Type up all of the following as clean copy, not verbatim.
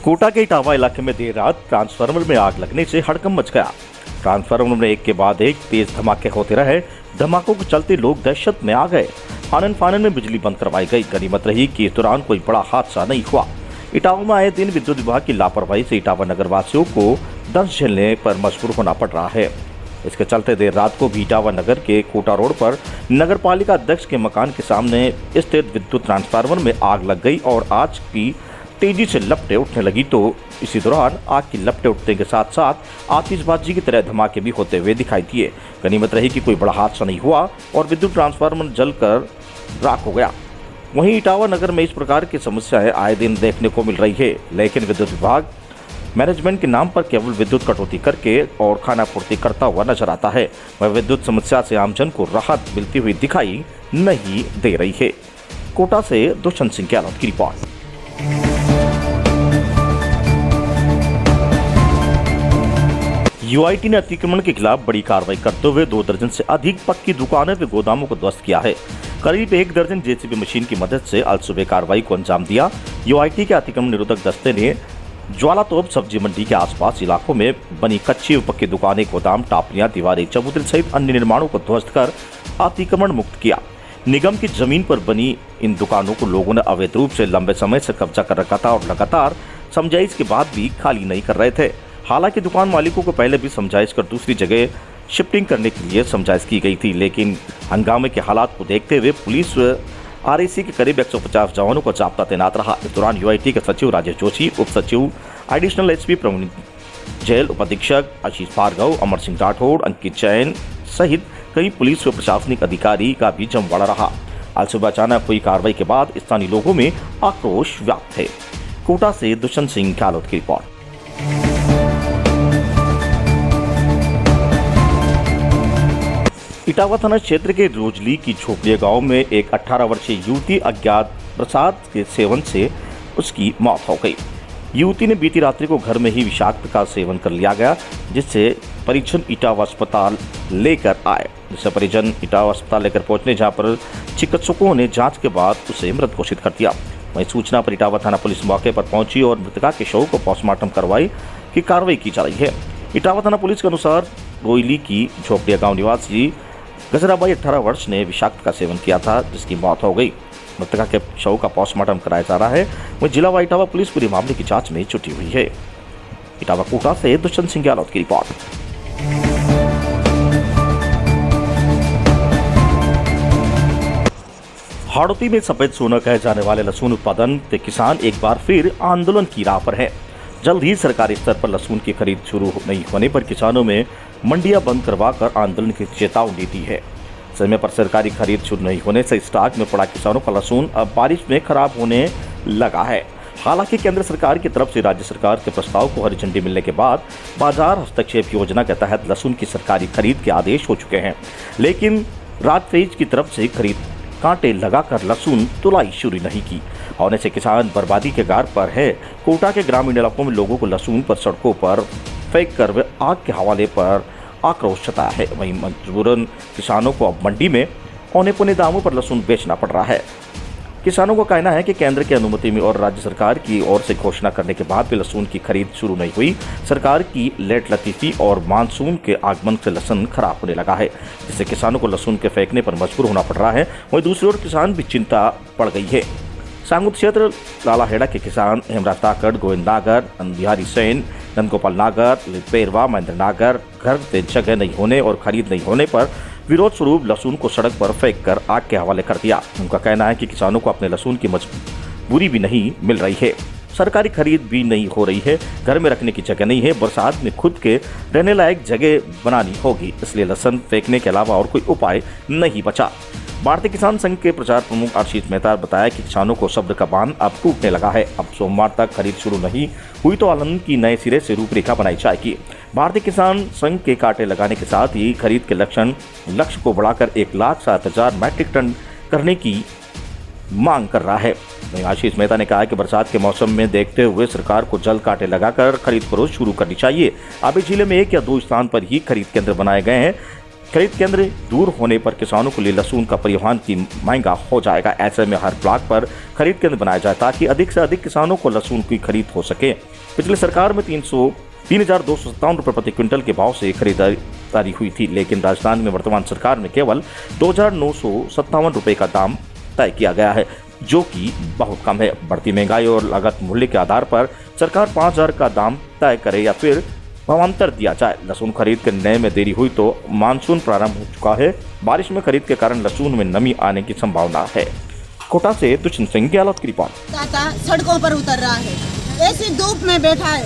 कोटा के इटावा इलाके में देर रात ट्रांसफार्मर में आग लगने से हड़कंप मच गया। ट्रांसफार्मर में एक के बाद एक तेज धमाके होते रहे। धमाकों के चलते लोग दहशत में आ गए। आनन फानन में बिजली बंद करवाई गई। गनीमत रही कि इस दौरान कोई बड़ा हादसा नहीं हुआ। इटावा में आए दिन विद्युत विभाग की लापरवाही से इटावा नगर वासियों को दंश झेलने पर मजबूर होना पड़ रहा है। इसके चलते देर रात को भी इटावा नगर के कोटा रोड पर नगर पालिका अध्यक्ष के मकान के सामने स्थित विद्युत ट्रांसफार्मर में आग लग गई और आज की तेजी से लपटें उठने लगी। तो इसी दौरान आग की लपटें उठने के साथ साथ आतिशबाजी की तरह धमाके भी होते हुए दिखाई दिए। गनीमत रही कि कोई बड़ा हादसा नहीं हुआ और विद्युत ट्रांसफार्मर जलकर राख हो गया। वहीं इटावा नगर में इस प्रकार की समस्याएं आए दिन देखने को मिल रही है, लेकिन विद्युत विभाग मैनेजमेंट के नाम पर केवल विद्युत कटौती करके और खानापूर्ति करता हुआ नजर आता है। वह विद्युत समस्या से आमजन को राहत मिलती हुई दिखाई नहीं दे रही है। कोटा से दुष्यंत सिंह गहलोत की रिपोर्ट। यूआईटी ने अतिक्रमण के खिलाफ बड़ी कार्रवाई करते हुए 2 दर्जन से अधिक पक्की दुकानें व गोदामों को ध्वस्त किया है। करीब 1 दर्जन जेसीबी मशीन की मदद से आज सुबह कार्रवाई को अंजाम दिया। यूआईटी के अतिक्रमण निरोधक दस्ते ने ज्वालातोप सब्जी मंडी के आसपास इलाकों में बनी कच्ची व पक्की दुकानें, गोदाम, टापरियां, दीवारें, चबूतरे सहित अन्य निर्माणों को ध्वस्त कर अतिक्रमण मुक्त किया। निगम की जमीन पर बनी इन दुकानों को लोगों ने अवैध रूप से लंबे समय से कब्जा कर रखा था और लगातार समझाइश के बाद भी खाली नहीं कर रहे थे। हालांकि दुकान मालिकों को पहले भी समझाइश कर दूसरी जगह शिफ्टिंग करने के लिए समझाइश की गई थी, लेकिन हंगामे के हालात को देखते हुए पुलिस व आरएसी के करीब 150 जवानों को जाब्ता तैनात रहा। इस दौरान यूआईटी के सचिव राजेश जोशी, उप सचिव एडिशनल एसपी प्रवीण जैल, उपाधीक्षक आशीष भार्गव, अमर सिंह राठौड़, अंकित जैन सहित कई पुलिस व प्रशासनिक अधिकारी का भी जमवाड़ा रहा। आज सुबह अचानक हुई कार्रवाई के बाद स्थानीय लोगों में आक्रोश व्याप्त है। कोटा से दुष्यंत सिंह गहलोत की रिपोर्ट। इटावा थाना क्षेत्र के रोजली की झोपड़िया गांव में एक 18 वर्षीय युवती अज्ञात प्रसाद के सेवन से उसकी मौत हो गई। युवती ने बीती रात्रि को घर में ही विषाक्त का सेवन कर लिया गया, जिससे परिजन इटावा अस्पताल लेकर आए। इटावा अस्पताल लेकर पहुंचने जहां पर चिकित्सकों ने जांच के बाद उसे मृत घोषित कर दिया। वहीं सूचना पर इटावा थाना पुलिस मौके पर पहुंची और मृतका के शव को पोस्टमार्टम करवाई की कार्रवाई की जा रही है। इटावा थाना पुलिस के अनुसार रोइली की झोपड़िया गाँव निवासी गजराबाई 18 वर्ष ने विषाक्त का सेवन किया था, जिसकी मौत हो गई। मृतका के शव का पोस्टमार्टम कराया जा रहा है। वहीं जिला व इटावा पुलिस पूरे मामले की जांच में जुटी हुई है। इटावा कोटा से दुष्यंत सिंह गहलोत की रिपोर्ट। हाड़ौती में सफेद सोना कहे जाने वाले लहसुन उत्पादन के किसान एक बार फिर आंदोलन की राह पर है। जल्द ही सरकारी स्तर पर लहसुन की खरीद शुरू नहीं होने पर किसानों में मंडियां बंद करवाकर आंदोलन की चेतावनी दी है। समय पर सरकारी खरीद शुरू नहीं होने से स्टॉक में पड़ा किसानों का लहसुन अब बारिश में खराब होने लगा है। हालांकि केंद्र सरकार की तरफ से राज्य सरकार के प्रस्ताव को हरी झंडी मिलने के बाद बाजार हस्तक्षेप योजना के तहत लहसुन की सरकारी खरीद के आदेश हो चुके हैं, लेकिन राजफेज की तरफ से खरीद कांटे लगाकर लहसुन तुलाई शुरू नहीं की होने से किसान बर्बादी के गार पर है। कोटा के ग्रामीण इलाकों में लोगों को लहसुन पर सड़कों पर फेंक कर वे आग के हवाले पर आक्रोश जताया है। वहीं मजबूरन किसानों को अब मंडी में औने पौने दामों पर लहसुन बेचना पड़ रहा है। किसानों का कहना है कि केंद्र की अनुमति में और राज्य सरकार की ओर से घोषणा करने के बाद भी लहसुन की खरीद शुरू नहीं हुई। सरकार की लेट लतीफी और मानसून के आगमन से लहसुन खराब होने लगा है, जिससे किसानों को लहसुन के फेंकने पर मजबूर होना पड़ रहा है। वहीं दूसरी ओर किसान भी चिंता पड़ गई है। सांगुत क्षेत्र लालाहेड़ा के किसान हेमराज ताकड़, गोविंद नागर, बिहारी सेन, नंदगोपाल नागर, पेरवा, महेंद्र नागर घर से जगह नहीं होने और खरीद नहीं होने पर विरोध स्वरूप लहसुन को सड़क पर फेंक कर आग के हवाले कर दिया। उनका कहना है कि किसानों को अपने लहसुन की मजबूरी भी नहीं मिल रही है, सरकारी खरीद भी नहीं हो रही है, घर में रखने की जगह नहीं है, बरसात में खुद के रहने लायक जगह बनानी होगी, इसलिए लहसुन फेंकने के अलावा और कोई उपाय नहीं बचा। भारतीय किसान संघ के प्रचार प्रमुख आशीष मेहता ने बताया कि किसानों को सब्र का बांध अब टूटने लगा है। अब सोमवार तक खरीद शुरू नहीं हुई तो आंदोलन की नए सिरे से रूपरेखा बनाई जाएगी। भारतीय किसान संघ के कांटे लगाने के साथ ही खरीद के लक्ष्य को बढ़ाकर 1,07,000 मैट्रिक टन करने की मांग कर रहा है। वहीं आशीष मेहता ने कहा कि बरसात के मौसम में देखते हुए सरकार को जल्द कांटे लगाकर खरीद फरोख्त शुरू करनी चाहिए। अभी जिले में 1 या 2 स्थान पर ही खरीद केंद्र बनाए गए हैं। खरीद केंद्र दूर होने पर किसानों के लिए लहसुन का परिवहन की महंगा हो जाएगा। ऐसे में हर ब्लॉक पर खरीद केंद्र बनाया जाए ताकि अधिक से अधिक किसानों को लहसुन की खरीद हो सके। पिछली सरकार में 3,257 रुपये प्रति क्विंटल के भाव से खरीदारी हुई थी, लेकिन राजस्थान में वर्तमान सरकार में केवल 2,957 रुपये का दाम तय किया गया है, जो कि बहुत कम है। बढ़ती महंगाई और लागत मूल्य के आधार पर सरकार 5,000 का दाम तय करे या फिर भावांतर दिया जाए। लहसुन खरीद के निर्णय में देरी हुई तो मानसून प्रारंभ हो चुका है। बारिश में खरीद के कारण लहसुन में नमी आने की संभावना है। कोटा से दुष्यंत सिंह गहलोत की रिपोर्ट। दाता सड़कों पर उतर रहा है, ऐसी धूप में बैठा है,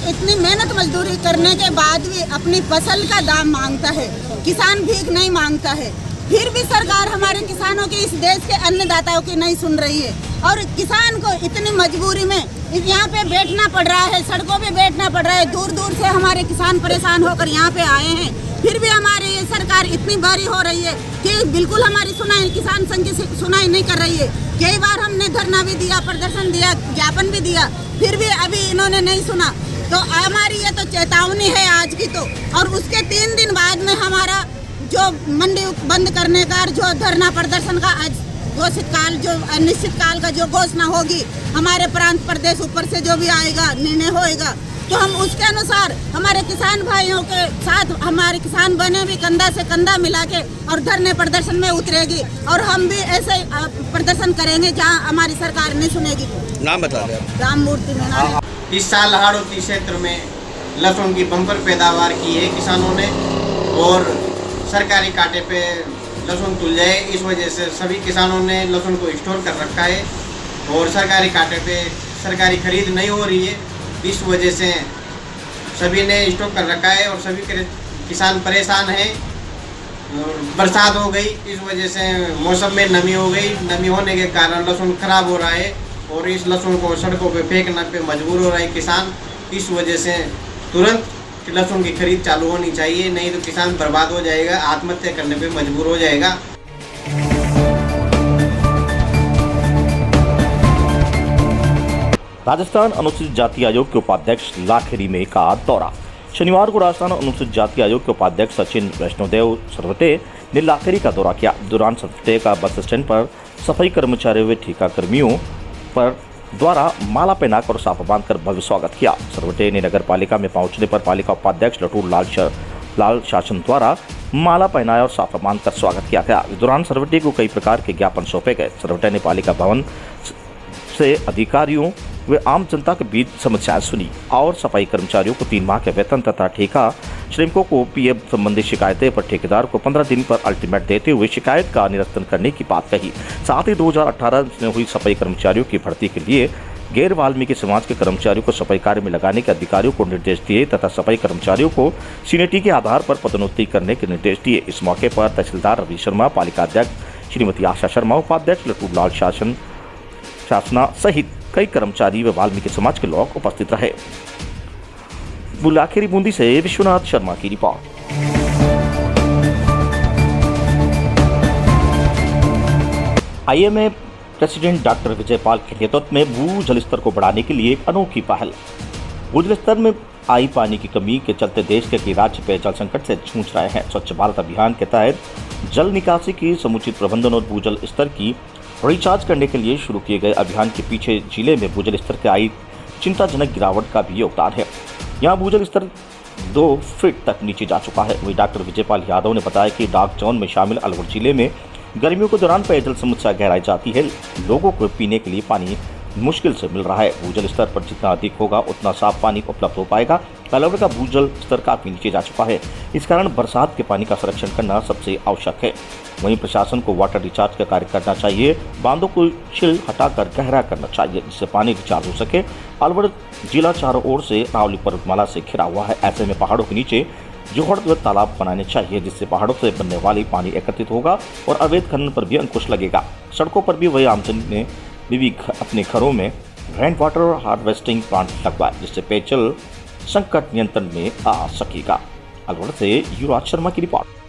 इतनी मेहनत मजदूरी करने के बाद भी अपनी फसल का दाम मांगता है। किसान भीख नहीं मांगता है, फिर भी सरकार हमारे किसानों की, इस देश के अन्नदाताओं की नहीं सुन रही है। और किसान को इतनी मजबूरी में यहाँ पे बैठना पड़ रहा है, सड़कों पे बैठना पड़ रहा है। दूर दूर से हमारे किसान परेशान होकर यहाँ पे आए हैं, फिर भी हमारी ये सरकार इतनी भारी हो रही है कि बिल्कुल हमारी सुनाई, किसान संघ की सुनाई नहीं कर रही है। कई बार हमने धरना भी दिया, प्रदर्शन दिया, ज्ञापन भी दिया, फिर भी अभी इन्होंने नहीं सुना। तो हमारी ये तो चेतावनी है आज की तो। और उसके 3 दिन बाद में हमारा जो मंडी बंद करने का, जो धरना प्रदर्शन का घोषित काल, जो अनिश्चित काल का जो घोषणा होगी, हमारे प्रांत प्रदेश ऊपर से जो भी आएगा, निर्णय होएगा, तो हम उसके अनुसार हमारे किसान भाइयों के साथ, हमारे किसान बहनें भी कंधा से कंधा मिला के और धरने प्रदर्शन में उतरेगी। और हम भी ऐसे प्रदर्शन करेंगे जहां हमारी सरकार नहीं सुनेगी। नाम बता दें। राममूर्ति मीणा। इस साल हाड़ौती क्षेत्र में लहसुन की बम्पर पैदावार की है किसानों ने, और सरकारी कांटे पे लहसुन तुल जाए, इस वजह से सभी किसानों ने लहसुन को स्टोर कर रखा है और सरकारी कांटे पे सरकारी खरीद नहीं हो रही है। इस वजह से सभी ने स्टॉक कर रखा है और सभी किसान परेशान हैं। बरसात हो गई, इस वजह से मौसम में नमी हो गई, नमी होने के कारण लहसुन खराब हो रहा है और इस लहसुन को सड़कों पे फेंकने पे मजबूर हो रहा है किसान। इस वजह से तुरंत लहसुन की खरीद चालू होनी चाहिए, नहीं तो किसान बर्बाद हो जाएगा, आत्महत्या करने पे मजबूर हो जाएगा। राजस्थान अनुसूचित जाति आयोग के उपाध्यक्ष लाखेरी में का दौरा। शनिवार को राजस्थान अनुसूचित जाति आयोग के उपाध्यक्ष सचिन वैष्णोदेव सरवटे ने लाखेरी का दौरा किया। दौरान सरवटे का बस स्टैंड पर सफाई कर्मचारियों व ठेका कर्मियों पर द्वारा माला पहनाकर और साफा बांधकर भव्य स्वागत किया। सरवटे ने नगर पालिका में पहुंचने पर पालिका उपाध्यक्ष लटूर लाल शासन द्वारा माला पहनाया और साफा बांधकर स्वागत किया गया। इस दौरान सरवटे को कई प्रकार के ज्ञापन सौंपे गए। सरवटे ने पालिका भवन से अधिकारियों वे आम जनता के बीच समस्याएं सुनी और सफाई कर्मचारियों को 3 माह के वेतन तथा ठेका श्रमिकों को पीएफ संबंधी शिकायतें पर ठेकेदार को 15 दिन पर अल्टीमेट देते हुए शिकायत का निरसन करने की बात कही। साथ ही 2018 में हुई सफाई कर्मचारियों की भर्ती के लिए गैर वाल्मीकि समाज के कर्मचारियों को सफाई कार्य में लगाने के अधिकारियों को निर्देश दिए तथा सफाई कर्मचारियों को सीनियरिटी के आधार पर पदोन्नति करने के निर्देश दिए। इस मौके पर तहसीलदार रवि शर्मा, पालिका अध्यक्ष श्रीमती आशा शर्मा, उपाध्यक्ष लटूर लाल शासना सहित कई कर्मचारी व वाल्मीकि समाज के लोग उपस्थित रहे। बुलाखेरी बूंदी से विश्वनाथ शर्मा की report. IMA president doctor Vijaypal के नेतृत्व में भू जल स्तर को बढ़ाने के लिए एक अनोखी पहल। भूजल स्तर में आई पानी की कमी के चलते देश के कई राज्य पेयजल संकट से जूझ रहे हैं। स्वच्छ भारत अभियान के तहत जल निकासी की समुचित प्रबंधन और भूजल स्तर की रिचार्ज करने के लिए शुरू किए गए अभियान के पीछे जिले में भूजल स्तर के आई चिंताजनक गिरावट का भी योगदान है। यहाँ भूजल स्तर 2 फीट तक नीचे जा चुका है। वहीं डॉक्टर विजयपाल यादव ने बताया कि डाक जोन में शामिल अलवर जिले में गर्मियों के दौरान पेयजल समस्या गहराई जाती है। लोगों को पीने के लिए पानी मुश्किल से मिल रहा है। भूजल स्तर पर जितना अधिक होगा उतना साफ पानी उपलब्ध हो पाएगा। अलवर का भूजल स्तर काफी नीचे जा चुका है, इस कारण बरसात के पानी का संरक्षण करना सबसे आवश्यक है। वहीं प्रशासन को वाटर रिचार्ज का कार्य करना चाहिए। बांधों को छिल हटाकर गहरा करना चाहिए जिससे पानी रिचार्ज हो सके। अलवर जिला चारों ओर से रावली पर्वतमाला से घिरा हुआ है। ऐसे में पहाड़ों के नीचे जोहड़ तालाब बनाने चाहिए जिससे पहाड़ों से बनने वाली पानी एकत्रित होगा और अवैध खनन पर भी अंकुश लगेगा। सड़कों पर भी वही आमजन ने भी अपने घरों में रेन वाटर हार्वेस्टिंग प्लांट लगवाए जिससे पेयजल संकट नियंत्रण में आ सकेगा। अलवर से युवराज शर्मा की रिपोर्ट।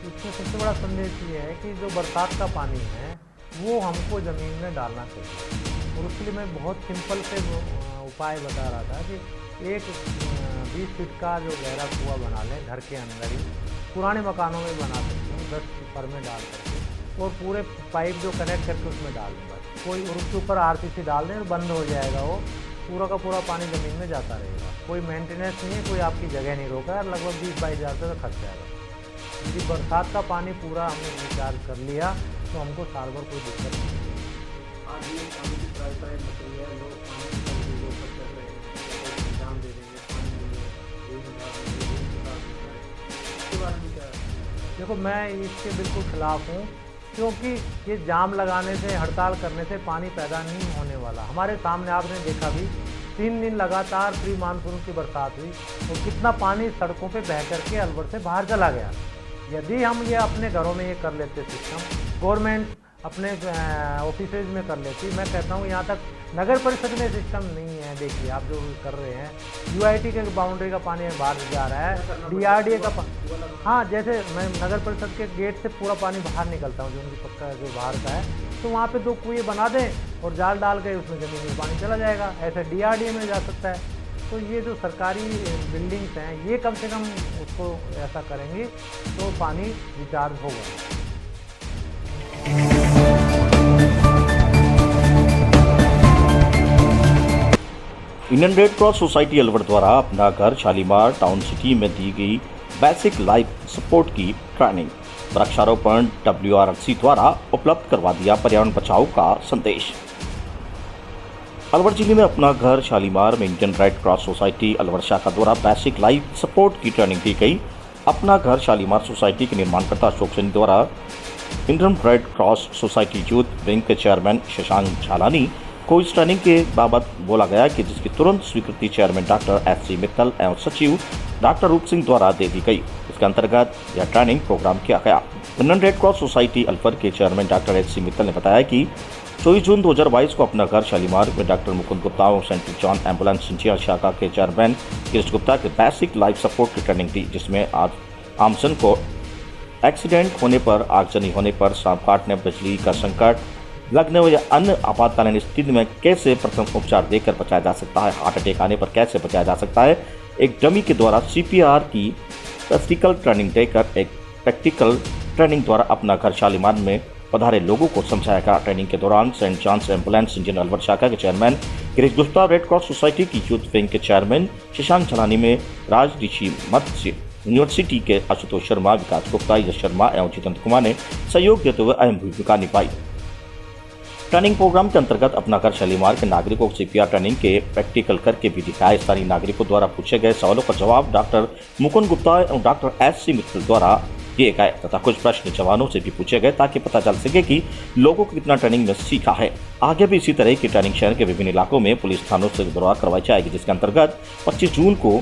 इसमें सबसे बड़ा संदेश ये है कि जो बरसात का पानी है वो हमको ज़मीन में डालना चाहिए और उसके लिए मैं बहुत सिंपल से उपाय बता रहा था कि एक 20 फीट का जो गहरा कुआं बना लें घर के अंदर ही, पुराने मकानों में बना सकते हैं, 10 फर में डाल करके और पूरे पाइप जो कनेक्ट करके उसमें डाल दें बस। कोई और उसके ऊपर आरसीसी डाल दें और बंद हो जाएगा, वो पूरा का पूरा पानी ज़मीन में जाता रहेगा। कोई मेंटेनेंस नहीं है, कोई आपकी जगह नहीं रोका है, लगभग 20-22 हज़ार रुपये का खर्च आएगा। यदि बरसात का पानी पूरा हमने रिचार्ज कर लिया तो हमको साल भर कोई दिक्कत नहीं है। आज ये पानी की प्राइस मच रही है, लोग पानी की लोग कर रहे हैं, एग्जाम दे देंगे, पानी नहीं है, 1,000 नहीं है, 1,000 नहीं है, इसके बारे में क्या है? देखो, मैं इसके बिल्कुल ख़िलाफ़ हूँ, क्योंकि ये जाम लगाने से, हड़ताल करने से पानी पैदा नहीं होने वाला। हमारे सामने आपने देखा भी 3 दिन लगातार प्री मानसून की बरसात हुई और कितना पानी सड़कों पे बह करके अलवर से बाहर चला गया। यदि हम ये अपने घरों में ये कर लेते सिस्टम, गवर्नमेंट अपने ऑफिसेज में कर लेती, मैं कहता हूँ यहाँ तक नगर परिषद में सिस्टम नहीं है। देखिए आप जो कर रहे हैं, यूआईटी के बाउंड्री का पानी बाहर जा रहा है, डीआरडीए का हाँ, जैसे मैं नगर परिषद के गेट से पूरा पानी बाहर निकलता हूँ, जो उनकी पक्का जो बाहर का है, तो वहाँ पे 2 कुएँ बना दें और जाल डाल के उसमें ज़मीन में पानी चला जाएगा। ऐसे डीआरडीए में जा सकता है। तो ये जो सरकारी बिल्डिंग्स हैं, ये कम से कम उसको ऐसा करेंगे तो पानी रिचार्ज होगा। Indian red cross society Alwar द्वारा अपना घर शालीमार टाउन सिटी में दी गई बेसिक लाइफ सपोर्ट की ट्रेनिंग, वृक्षारोपण WRC द्वारा उपलब्ध करवा दिया पर्यावरण बचाओ का संदेश। अलवर जिले में अपना घर शालीमार में Indian red cross society Alwar शाखा द्वारा बेसिक लाइफ सपोर्ट की ट्रेनिंग दी गई। अपना घर शालीमार सोसाइटी के निर्माणकर्ता अशोक सैनी द्वारा Indian red cross society youth wing के चेयरमैन शशांक झालानी को इस ट्रेनिंग के बाबत बोला गया कि जिसकी तुरंत स्वीकृति चेयरमैन डॉक्टर SC मित्तल एवं सचिव डॉक्टर रूप सिंह द्वारा दे दी गई। इसके अंतर्गत यह ट्रेनिंग प्रोग्राम किया गया। Indian red cross society Alwar के चेयरमैन डॉक्टर SC मित्तल ने बताया कि 24 जून 2022 को अपना घर शालीमार में डॉक्टर मुकुंद गुप्ता और सेंट जॉन एम्बुलेंस इंचार्ज शाखा के चेयरमैन गिरीश गुप्ता के बेसिक लाइफ सपोर्ट की ट्रेनिंग दी, जिसमें आज आमजन को एक्सीडेंट होने पर, आगजनी होने पर, सांप काटने, बिजली का संकट लगने या अन्य आपातकालीन स्थिति में कैसे प्रथम उपचार देकर बचाया जा सकता है, हार्ट अटैक आने पर कैसे बचाया जा सकता है, एक डमी के द्वारा CPR की प्रैक्टिकल ट्रेनिंग देकर एक प्रैक्टिकल ट्रेनिंग द्वारा अपना घर शालीमार में पधारे लोगों को समझाया गया। ट्रेनिंग के दौरान सेंट जॉन्स एम्बुलेंस इंजन अलवर शाखा के chairman Girish Gupta, red cross society की यूथ विंग के चेयरमैन शशांक झालानी में राज ऋषि मत्स्य यूनिवर्सिटी के आशुतोष शर्मा, विकास गुप्ता, यश शर्मा एवं जितेंद्र कुमार ने सहयोग देते हुए अहम भूमिका निभाई। ट्रेनिंग प्रोग्राम के अंतर्गत अपना घर शालीमार के नागरिकों को CPR ट्रेनिंग के प्रैक्टिकल करके भी दिखाया। स्थानीय नागरिकों द्वारा पूछे गए सवालों का जवाब डॉक्टर मुकुंद गुप्ता एवं डॉक्टर SC मित्तल द्वारा दिए गए तथा कुछ प्रश्न जवानों से भी पूछे गए ताकि पता चल सके कि लोगों को कितना ट्रेनिंग में सीखा है। आगे भी इसी तरह की ट्रेनिंग शहर के विभिन्न इलाकों में पुलिस थानों से दौरा करवाई जाएगी, जिसके अंतर्गत 25 जून को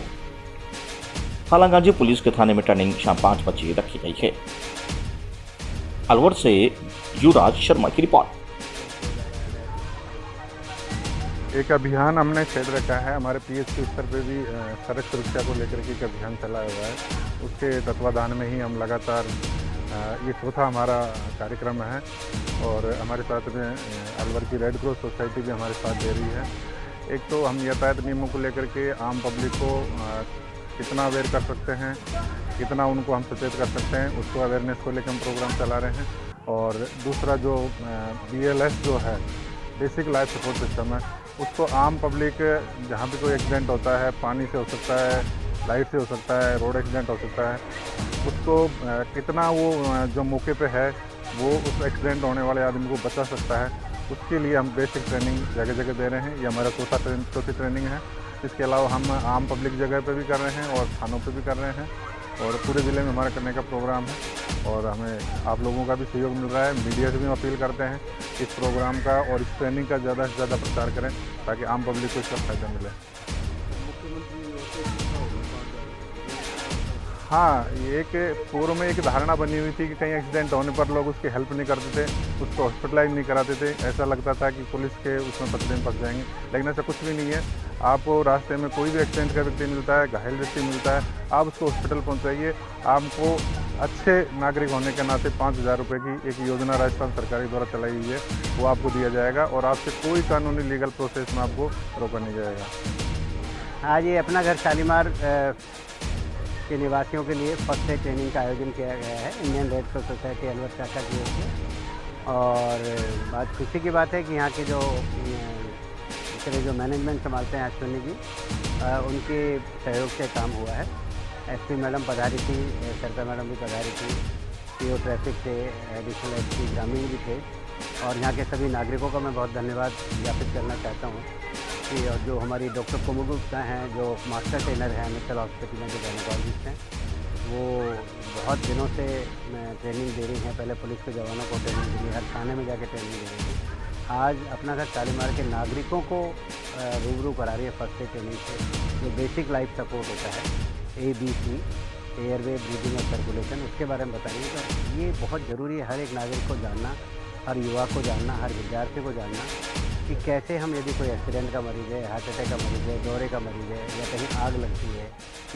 हालांगाजी पुलिस के थाने में ट्रेनिंग शाम 5 बजे रखी गई है। अलवर से युवराज शर्मा की रिपोर्ट। एक अभियान हमने छेड़ रखा है, हमारे PHC स्तर पे भी सड़क सुरक्षा को लेकर के एक अभियान चला हुआ है। उसके तत्वाधान में ही हम लगातार ये चौथा हमारा कार्यक्रम है और हमारे साथ में अलवर की रेड क्रॉस सोसाइटी भी हमारे साथ दे रही है। एक तो हम यातायात नियमों को लेकर के आम पब्लिक को कितना अवेयर कर सकते हैं, कितना उनको हम सचेत कर सकते हैं, उसको अवेयरनेस को लेकर हम प्रोग्राम चला रहे हैं। और दूसरा जो BLS जो है, बेसिक लाइफ सपोर्ट सिस्टम है, उसको आम पब्लिक जहाँ पे कोई एक्सीडेंट होता है, पानी से हो सकता है, लाइट से हो सकता है, रोड एक्सीडेंट हो सकता है, उसको कितना वो जो मौके पे है वो उस एक्सीडेंट होने वाले आदमी को बचा सकता है, उसके लिए हम बेसिक ट्रेनिंग जगह जगह दे रहे हैं। ये हमारा चौथी ट्रेनिंग है। इसके अलावा हम आम पब्लिक जगह पे भी कर रहे हैं और थानों पे भी कर रहे हैं और पूरे ज़िले में हमारा करने का प्रोग्राम है और हमें आप लोगों का भी सहयोग मिल रहा है। मीडिया से भी हम अपील करते हैं इस प्रोग्राम का और इस ट्रेनिंग का ज़्यादा से ज़्यादा प्रचार करें ताकि आम पब्लिक को इसका फ़ायदा मिले। हाँ, ये एक पूर्व में एक धारणा बनी हुई थी कि कहीं एक्सीडेंट होने पर लोग उसकी हेल्प नहीं करते थे, उसको हॉस्पिटलाइज नहीं कराते थे। ऐसा लगता था कि पुलिस के उसमें पकड़े में फंस जाएंगे, लेकिन ऐसा कुछ भी नहीं है। आपको रास्ते में कोई भी एक्सीडेंट का व्यक्ति मिलता है, घायल व्यक्ति मिलता है, आप उसको हॉस्पिटल पहुँचाइए। आपको अच्छे नागरिक होने के नाते 5,000 रुपये की एक योजना राजस्थान सरकार द्वारा चलाई हुई है, वो आपको दिया जाएगा और आपसे कोई कानूनी लीगल प्रोसेस में आपको रोका नहीं जाएगा। आज ये अपना घर शालीमार के निवासियों के लिए फर्स्ट डे ट्रेनिंग का आयोजन किया गया है Indian red cross society Alwar शाखा की ओर से। और बात खुशी की बात है कि यहाँ के जो तरह जो मैनेजमेंट संभालते हैं अश्विनी जी, उनके सहयोग से काम हुआ है। एसपी मैडम पधारी थी, सरता मैडम भी पधारी थी, पीओ ट्रैफिक थे, एडिशनल एसपी ग्रामीण भी थे, और यहाँ के सभी नागरिकों का मैं बहुत धन्यवाद ज्ञापित करना चाहता हूँ कि और जो हमारी डॉक्टर कुमुद गुप्ता हैं, जो मास्टर ट्रेनर हैं मित्तल हॉस्पिटल में, जो गायनेकोलॉजिस्ट हैं, वो बहुत दिनों से ट्रेनिंग दे रही हैं। पहले पुलिस के जवानों को ट्रेनिंग दी, हर थाने में जाके ट्रेनिंग दे रही थी। आज अपना घर शालीमार के नागरिकों को रूबरू करा रही है फर्स्ट एड ट्रेनिंग से। जो बेसिक लाइफ सपोर्ट होता है, ABC, एयरवे, ब्रीदिंग और सर्कुलेशन, उसके बारे में बताइए। तो ये बहुत ज़रूरी है हर एक नागरिक को जानना, हर युवा को जानना, हर विद्यार्थी को जानना कि कैसे हम, यदि कोई एक्सीडेंट का मरीज़ है, हार्ट अटैक का मरीज़ है, दौरे का मरीज़ है, या कहीं आग लगती है,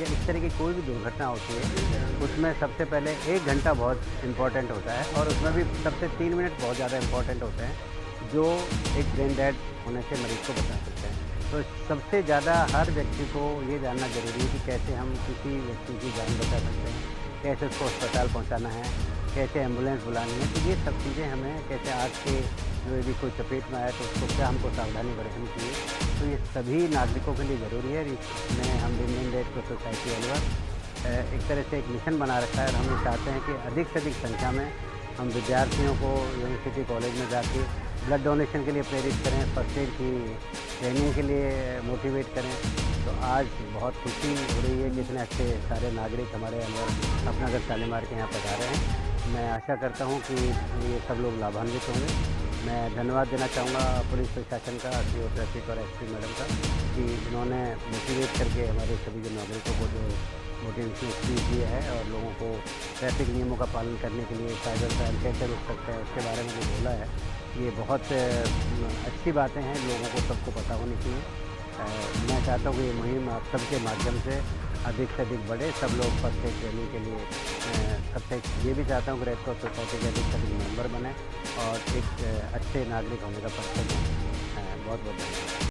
या इस तरह की कोई भी दुर्घटना होती है, उसमें सबसे पहले 1 घंटा बहुत इम्पॉर्टेंट होता है, और उसमें भी सबसे 3 मिनट बहुत ज़्यादा इम्पॉर्टेंट होते हैं, जो एक ब्रेन डेड होने से मरीज़ को बचा सकते हैं। तो सबसे ज़्यादा हर व्यक्ति को ये जानना ज़रूरी है कि कैसे हम किसी व्यक्ति की जान बचा सकते हैं, कैसे उसको अस्पताल पहुंचाना है, कैसे एम्बुलेंस बुलानी है। तो ये सब चीज़ें हमें, कैसे आज के जो यदि कोई चपेट में आया तो उसको क्या हमको सावधानी बरतनी चाहिए, तो ये सभी नागरिकों के लिए ज़रूरी है। इसमें हम Indian red cross society Alwar एक तरह से एक मिशन बना रखा है, और हम ये चाहते हैं कि अधिक से अधिक संख्या में हम विद्यार्थियों को यूनिवर्सिटी कॉलेज में जाके ब्लड डोनेशन के लिए प्रेरित करें, फर्स्ट एड की ट्रेनिंग के लिए मोटिवेट करें। तो आज बहुत खुशी हो रही है कि इतने अच्छे सारे नागरिक हमारे अंदर अपना घर शालीमार के यहाँ पधारे हैं। मैं आशा करता हूँ कि ये सब लोग लाभान्वित होंगे। मैं धन्यवाद देना चाहूँगा पुलिस प्रशासन का, पीओ ट्रैफिक और एसपी मैडम का, कि इन्होंने मोटिवेट करके हमारे सभी जो नागरिकों को जो मोटिवेशनल स्पीच दिया है, और लोगों को ट्रैफिक नियमों का पालन करने के लिए साइबर क्राइम कैसे रुक सकते हैं उसके बारे में जो बोला है, ये बहुत अच्छी बातें हैं, लोगों को सबको पता होनी चाहिए। मैं चाहता हूँ कि ये मुहिम आप सबके माध्यम से अधिक से अधिक बढ़े, सब लोग फर्स्ट एड ट्रेनिंग के लिए सबसे ये भी चाहता हूँ कि रेड क्रॉस सोसाइटी के अधिक से अधिक मेंबर बने और एक अच्छे नागरिक होने का परिचय दें। बहुत बहुत धन्यवाद।